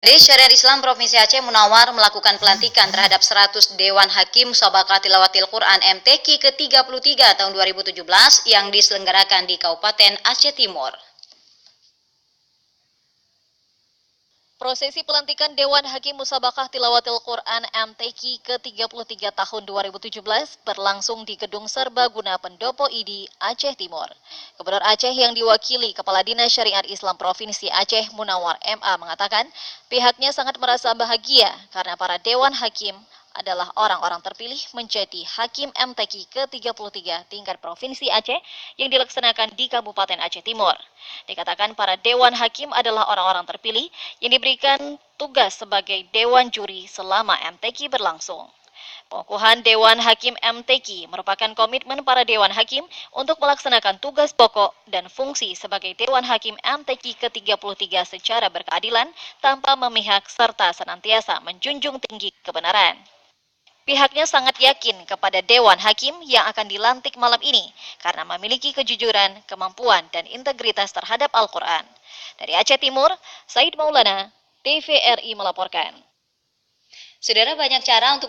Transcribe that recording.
Majelis Syariat Islam Provinsi Aceh Munawar melakukan pelantikan terhadap 100 Dewan Hakim Musabaqah Tilawatil Quran MTQ ke-33 tahun 2017 yang diselenggarakan di Kabupaten Aceh Timur. Prosesi pelantikan Dewan Hakim Musabaqah Tilawatil Quran MTQ ke-33 tahun 2017 berlangsung di Gedung Serbaguna Pendopo ID, Aceh Timur. Gubernur Aceh yang diwakili Kepala Dinas Syariat Islam Provinsi Aceh Munawar MA mengatakan pihaknya sangat merasa bahagia karena para Dewan Hakim adalah orang-orang terpilih menjadi Hakim MTQ ke-33 tingkat Provinsi Aceh yang dilaksanakan di Kabupaten Aceh Timur. Dikatakan para Dewan Hakim adalah orang-orang terpilih yang diberikan tugas sebagai Dewan Juri selama MTQ berlangsung. Pengukuhan Dewan Hakim MTQ merupakan komitmen para Dewan Hakim untuk melaksanakan tugas pokok dan fungsi sebagai Dewan Hakim MTQ ke-33 secara berkeadilan tanpa memihak serta senantiasa menjunjung tinggi kebenaran. Pihaknya sangat yakin kepada Dewan Hakim yang akan dilantik malam ini karena memiliki kejujuran, kemampuan, dan integritas terhadap Al-Quran. Dari Aceh Timur, Said Maulana, TVRI melaporkan. Saudara, banyak cara untuk